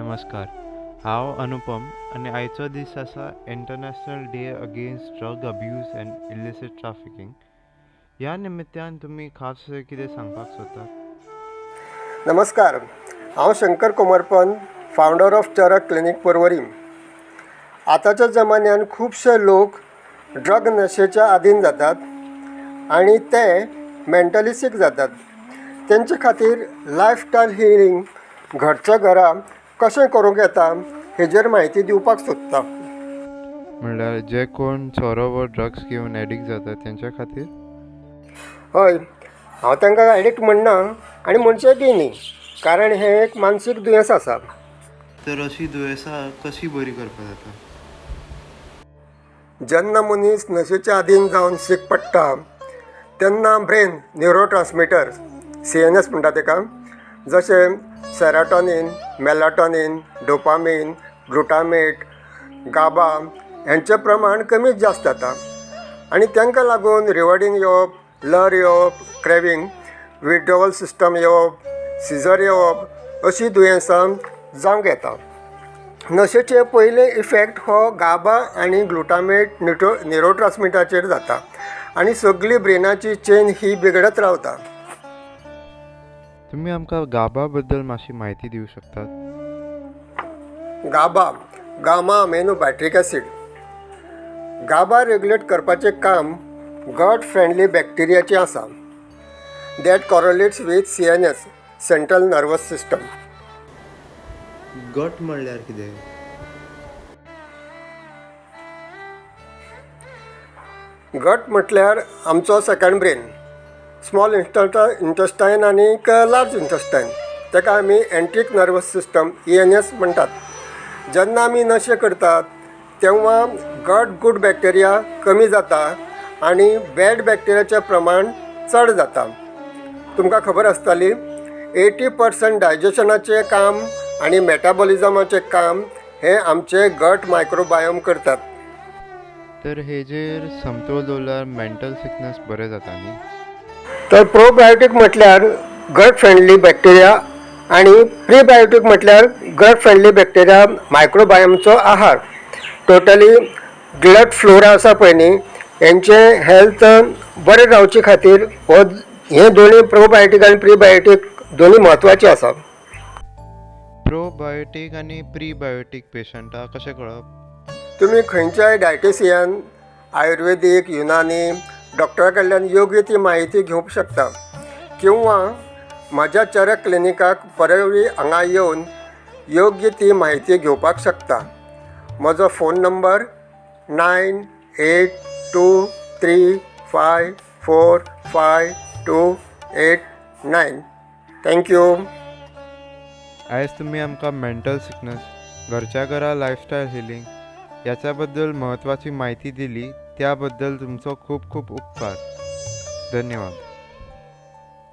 नमस्कार. हांव अनुपम आनी आयचो दीस आसा international day against drug abuse and इलिसीट ट्रॅफिकिंग. ह्या निमित्यान तुमी खास कितें सांगपाक सोदतात? नमस्कार. हांव शंकर कोमरपंत, फावंडर ऑफ चरक क्लिनीक पर्वरी. आतांच्या जमान्यान खुबशे लोक ड्रग नशेच्या अधीन जातात आनी ते मेंटली सीक जातात. तेंचे खातीर लायफस्टायल हिलिंग घरच्या घरा कशें करूंक येता हेजेर म्हायती दिवपाक सोदता. म्हणल्यार जे कोण सोरो व ड्रग्स घेवन एडिक्ट जातात तेंच्या खातीर? हय, हांव तांकां एडिक्ट म्हणना आनी म्हणचेंय न्ही, कारण हें एक मानसीक दुयेंस आसा. तर अशी दुयेंसां कशी बरी करपाक जाता? जेन्ना मनीस नशेच्या अधीन जावन सीक पडटा तेन्ना ब्रेन न्युरो ट्रान्समिटर CNS म्हणटा तेका, जशे सेरोटोनीन, मेलाटोनीन, डोपामीन, ग्लुटामेट, गाबा हेंचें प्रमाण कमी जास्त जाता आनी तांकां लागून रिवर्डींग येवप, लर येवप, क्रेविंग, विड्रॉवल सिस्टम येवप, सिजर येवप अशीं दुयेंसां जावंक येता. नशेचे पयले इफेक्ट हो गाबा आनी ग्लुटामेट न्युरो ट्रान्समिटराचेर जाता आनी सगळी ब्रेनाची चेन ही बिगडत रावता. तुमी आमकां गाबा बद्दल मातशी म्हायती दिवंक शकतात? GABA gamma amino butyric acid. GABA regulate करपाचें काम गट फ्रेंडली बॅक्टेरियाचें आसा that correlates with CNS central nervous system. Gut म्हणल्यार कितें? गट म्हटल्यार आमचो सेकंड ब्रेन. स्मॉल इंटेस्टायन आनी लार्ज इंटेस्टायन, ताका आमी एंट्रीक नर्वस सिस्टम ENS म्हणटात. जेन्ना आमी नशे करतात तेव्हा गूड बॅक्टेरिया कमी जाता आनी बॅड बॅक्टेरियाचें प्रमाण चड जाता. तुमकां खबर आसतली 80% डायजेशनाचें काम आनी मेटाबॉलिझमाचें काम हें आमचे गट मायक्रोबायोम करतात. तर हेजेर समतोल दवरल्यार मेंटल सिकनेस बरें जाता न्ही? तर प्रोबायोटीक म्हटल्यार गट फ्रेंडली बॅक्टेरिया आनी प्रीबायोटीक म्हटल्यार गट फ्रेंडली बॅक्टेरिया मायक्रोबायोमचो आहार. टोटली ब्लड फ्लोरा आसा पळय न्ही, हेंचें हेल्थ बरें रावचे खातीर हे दोनी प्रोबायोटीक आनी प्रीबायोटीक दोनी म्हत्वाचे आसा. प्रोबायोटीक आनी प्रीबायोटीक पेशंटाक कशें कळप? तुमी खंयच्याय डायटिशियन, आयुर्वेदीक, युनानी डॉक्टरा कडल्यान योग्य ती म्हायती घेवंक शकता किंवा म्हज्या चरक क्लिनिकाक परवरी हांगा येवन योग्य ती म्हायती घेवपाक शकता. म्हजो फोन नंबर 9823545289. थँक्यू. आयज तुमी आमकां मेंटल सिकनेस, घरच्या घरा लायफस्टायल हिलिंग ह्याच्या बद्दल महत्त्वाची म्हायती दिली, त्या बद्दल तुमचो खूब खूब उपकार. धन्यवाद.